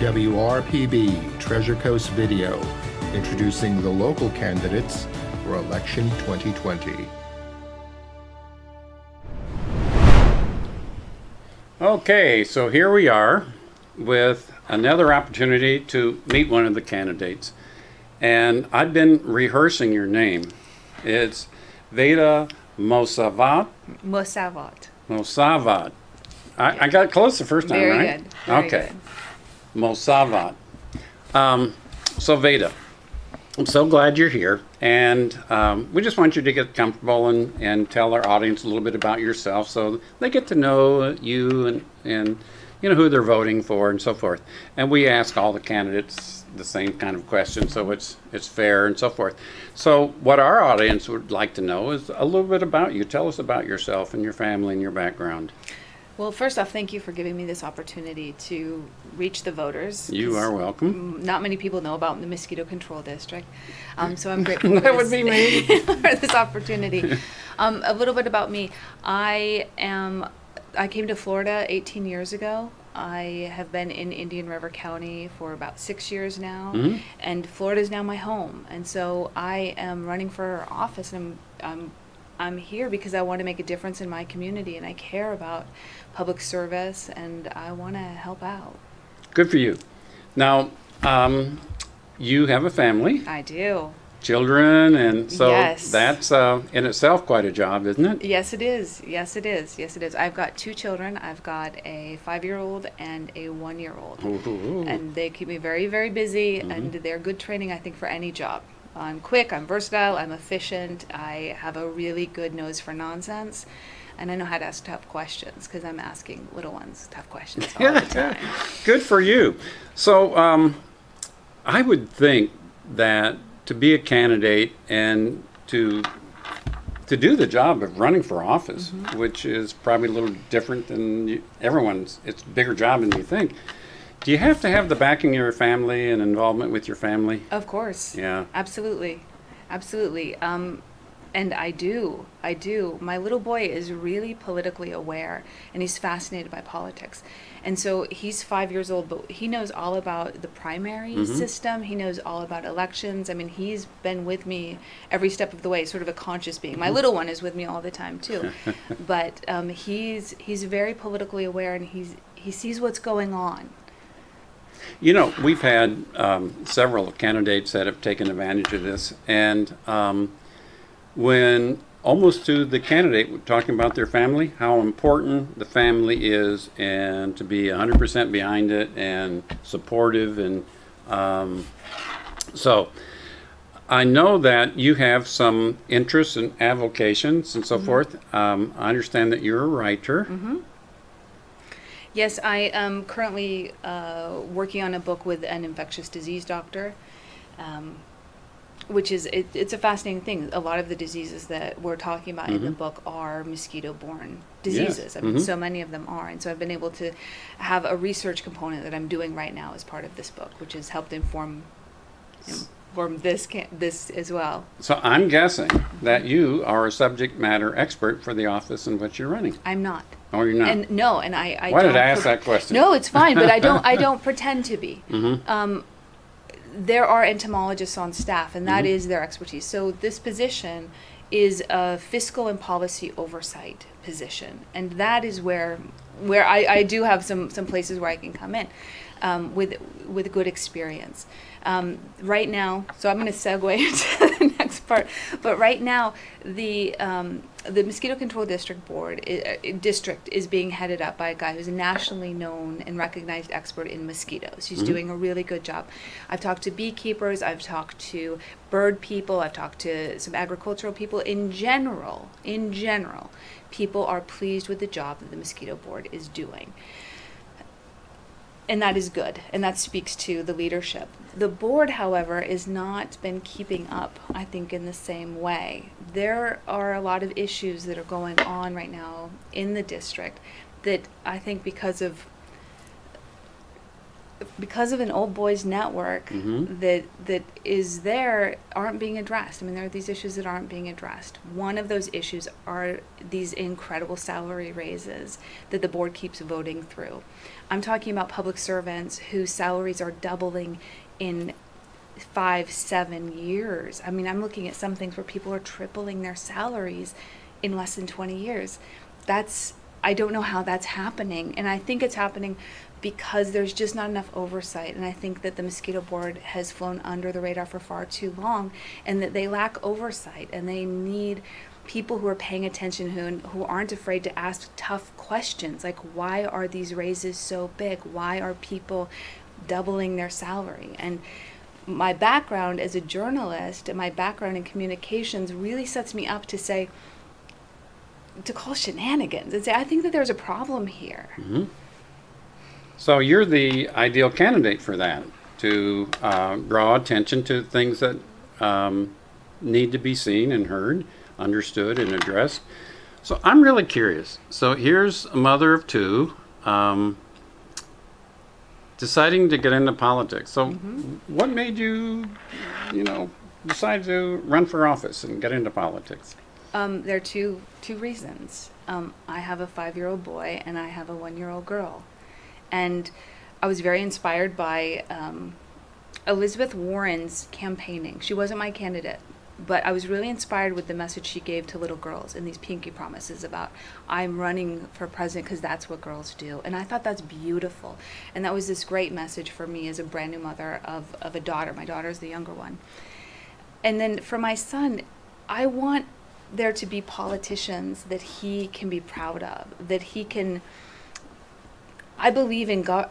WRPB Treasure Coast Video, introducing the local candidates for election 2020. Okay, so here we are with another opportunity to meet one of the candidates. And I've been rehearsing your name. It's Veda Mosavat. Mosavat. I got close the first time, Very right? good. Very okay. Good. Mosavat. So Veda, I'm so glad you're here. And we just want you to get comfortable and tell our audience a little bit about yourself so they get to know you and you know who they're voting for and so forth. And we ask all the candidates the same kind of question, so it's fair and so forth. So what our audience would like to know is a little bit about you. Tell us about yourself and your family and your background. Well, first off, thank you for giving me this opportunity to reach the voters. You are welcome. Not many people know about the Mosquito Control District, so I'm grateful for That would be me. for this opportunity. A little bit about me. I came to Florida 18 years ago. I have been in Indian River County for about 6 years now, and Florida is now my home. And so I am running for office, and I'm here because I want to make a difference in my community, and I care about public service, and I want to help out. Good for you. Now, you have a family. I do. Children, and so Yes. that's in itself quite a job, isn't it? Yes, it is. Yes, it is. Yes, it is. I've got 2 children. I've got a 5-year-old and a 1-year-old. Ooh. And they keep me very, very busy, and they're good training, I think, for any job. I'm quick, I'm versatile, I'm efficient, I have a really good nose for nonsense, and I know how to ask tough questions because I'm asking little ones tough questions all the time. Good for you. So I would think that to be a candidate and to do the job of running for office, which is probably a little different than everyone's, it's a bigger job than you think. Do you have to have the backing of your family and involvement with your family? Of course. Yeah. Absolutely. Absolutely. And I do. My little boy is really politically aware, and he's fascinated by politics. And so he's 5 years old, but he knows all about the primary system. He knows all about elections. I mean, he's been with me every step of the way, sort of a conscious being. My little one is with me all the time, too. But he's very politically aware, and he sees what's going on. You know, we've had several candidates that have taken advantage of this, and when almost to the candidate talking about their family, how important the family is, and to be 100% behind it and supportive, and so I know that you have some interests and avocations and so forth. I understand that you're a writer. Yes, I am currently working on a book with an infectious disease doctor, which is, it's a fascinating thing. A lot of the diseases that we're talking about in the book are mosquito-borne diseases. Yes. I mean, so many of them are. And so I've been able to have a research component that I'm doing right now as part of this book, which has helped inform this as well. So I'm guessing that you are a subject matter expert for the office in which you're running. I'm not. Oh, you're not? And no, and I Why don't did I ask that question? No, it's fine, but I don't pretend to be. There are entomologists on staff, and that is their expertise. So this position is a fiscal and policy oversight position, and that is where I do have some places where I can come in with good experience. Right now, so I'm going to segue into the next part. But right now, the Mosquito Control District District is being headed up by a guy who's a nationally known and recognized expert in mosquitoes. He's doing a really good job. I've talked to beekeepers, I've talked to bird people, I've talked to some agricultural people. In general, people are pleased with the job that the Mosquito Board is doing. And that is good, and that speaks to the leadership. The board, however, has not been keeping up, I think, in the same way. There are a lot of issues that are going on right now in the district that I think because of because of an old boys network that is there, aren't being addressed. I mean, there are these issues that aren't being addressed. One of those issues are these incredible salary raises that the board keeps voting through. I'm talking about public servants whose salaries are doubling in 5-7 years. I mean, I'm looking at some things where people are tripling their salaries in less than 20 years. I don't know how that's happening, and I think it's happening because there's just not enough oversight, and I think that the Mosquito Board has flown under the radar for far too long, and that they lack oversight, and they need people who are paying attention, who aren't afraid to ask tough questions, like why are these raises so big? Why are people doubling their salary? And my background as a journalist and my background in communications really sets me up to say, to call shenanigans and say, I think that there's a problem here. So you're the ideal candidate for that, to draw attention to things that need to be seen and heard, understood and addressed. So I'm really curious. So here's a mother of two deciding to get into politics. So what made you, decide to run for office and get into politics? There are two reasons. I have a 5-year-old boy and I have a 1-year-old girl. And I was very inspired by Elizabeth Warren's campaigning. She wasn't my candidate, but I was really inspired with the message she gave to little girls and these pinky promises about, I'm running for president because that's what girls do. And I thought that's beautiful. And that was this great message for me as a brand new mother of a daughter. My daughter's the younger one. And then for my son, I want there to be politicians that he can be proud of, that he can. I believe in government.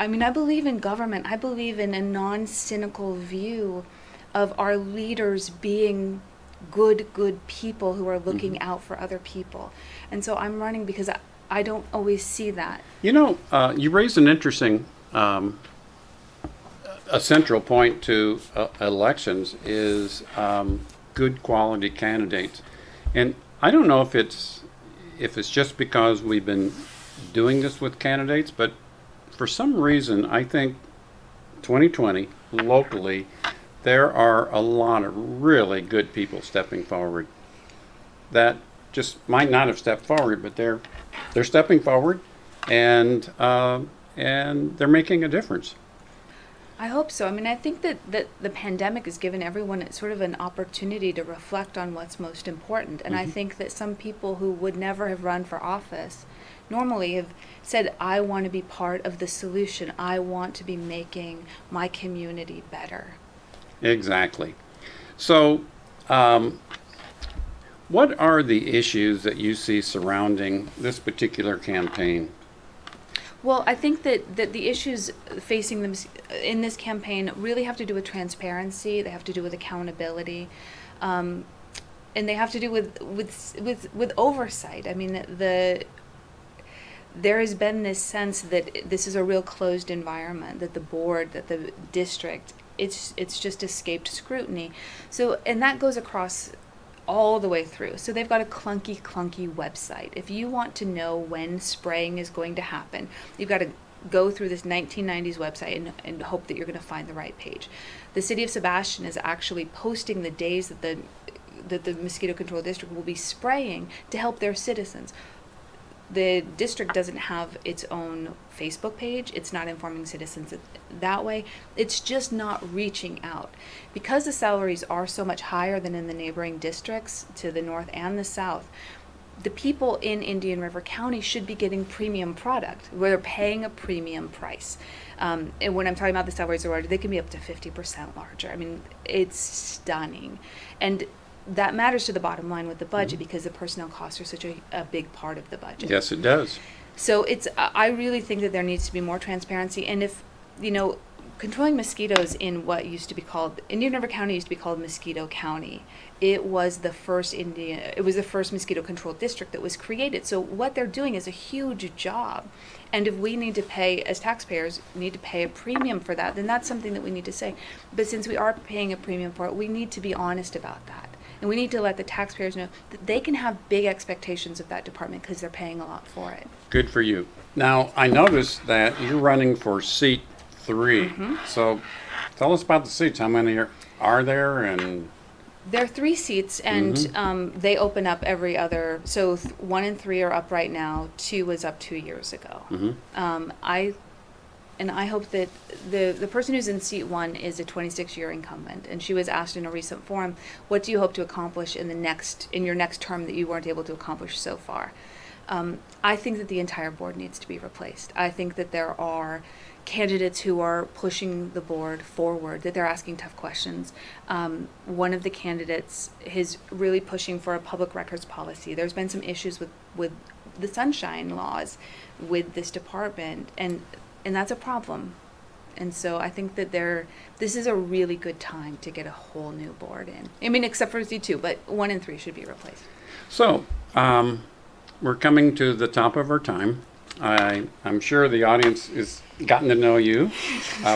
I believe in a non-cynical view of our leaders being good people who are looking out for other people. And so I'm running because I don't always see that. You raised an interesting, a central point to elections is good quality candidates. And I don't know if it's just because we've been doing this with candidates, but for some reason, I think 2020, locally, there are a lot of really good people stepping forward that just might not have stepped forward, but they're stepping forward, and they're making a difference. I hope so. I mean, I think that the pandemic has given everyone sort of an opportunity to reflect on what's most important. And I think that some people who would never have run for office normally have said, I want to be part of the solution. I want to be making my community better. Exactly. So, what are the issues that you see surrounding this particular campaign? Well, I think that the issues facing them in this campaign really have to do with transparency. They have to do with accountability, and they have to do with oversight. I mean, there has been this sense that this is a real closed environment, that the board, that the district, it's just escaped scrutiny. So, and that goes across all the way through. So they've got a clunky website. If you want to know when spraying is going to happen, you've got to go through this 1990s website and hope that you're going to find the right page. The city of Sebastian is actually posting the days that the mosquito control district will be spraying to help their citizens. The district doesn't have its own Facebook page. It's not informing citizens that way. It's just not reaching out. Because the salaries are so much higher than in the neighboring districts to the north and the south, the people in Indian River County should be getting premium product, where they're paying a premium price. And when I'm talking about the salaries are larger, they can be up to 50% larger. I mean, it's stunning. And that matters to the bottom line with the budget because the personnel costs are such a big part of the budget. Yes, it does. So I really think that there needs to be more transparency. And if, controlling mosquitoes in what used to be called, Indian River County used to be called Mosquito County. It was the first mosquito control district that was created. So what they're doing is a huge job. And if we need to pay, as taxpayers, need to pay a premium for that, then that's something that we need to say. But since we are paying a premium for it, we need to be honest about that. And we need to let the taxpayers know that they can have big expectations of that department because they're paying a lot for it. Good for you. Now, I noticed that you're running for seat 3. So tell us about the seats. How many are there? And There are 3 seats, and they open up every other. So 1 and 3 are up right now. 2 was up 2 years ago. I hope that the person who's in seat 1 is a 26-year incumbent, and she was asked in a recent forum, "What do you hope to accomplish in your next term that you weren't able to accomplish so far?" I think that the entire board needs to be replaced. I think that there are candidates who are pushing the board forward, that they're asking tough questions. One of the candidates is really pushing for a public records policy. There's been some issues with the sunshine laws with this department, and that's a problem. And so I think that this is a really good time to get a whole new board in. I mean, except for Z2, but 1 and 3 should be replaced. so we're coming to the top of our time. I'm sure the audience has gotten to know you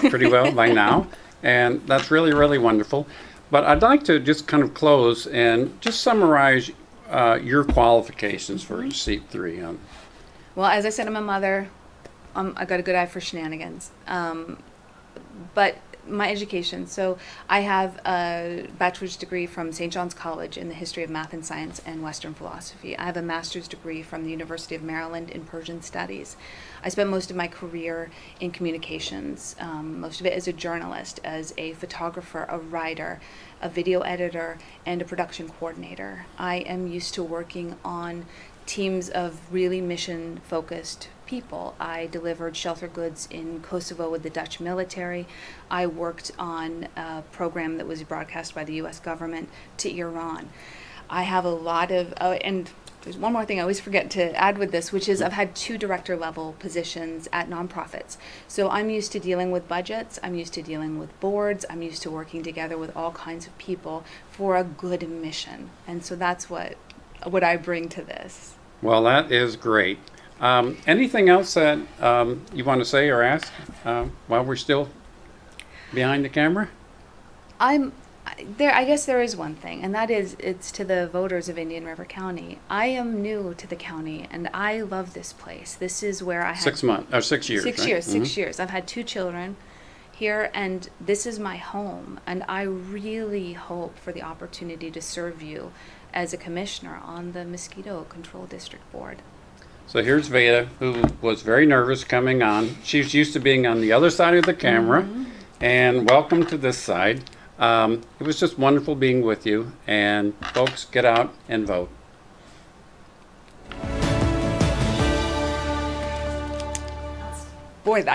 pretty well by now, and that's really, really wonderful. But I'd like to just kind of close and just summarize your qualifications for seat 3. Well, as I said, I'm a mother. I got a good eye for shenanigans. But my education, so I have a bachelor's degree from St. John's College in the history of math and science and Western philosophy. I have a master's degree from the University of Maryland in Persian studies. I spent most of my career in communications, most of it as a journalist, as a photographer, a writer, a video editor, and a production coordinator. I am used to working on teams of really mission-focused people. I delivered shelter goods in Kosovo with the Dutch military. I worked on a program that was broadcast by the U.S. government to Iran. I have a lot of, and there's one more thing I always forget to add with this, which is I've had 2 director-level positions at nonprofits. So I'm used to dealing with budgets, I'm used to dealing with boards, I'm used to working together with all kinds of people for a good mission. And so that's what I bring to this. Well, that is great. Anything else that you want to say or ask while we're still behind the camera? I guess there is one thing, and that is it's to the voters of Indian River County. I am new to the county, and I love this place. This is where I had 6 months or 6 years. 6 right? years. 6 years. I've had 2 children here, and this is my home. And I really hope for the opportunity to serve you as a commissioner on the Mosquito Control District Board. So here's Veda, who was very nervous coming on. She's used to being on the other side of the camera. And welcome to this side. It was just wonderful being with you. And folks, get out and vote. Boy, that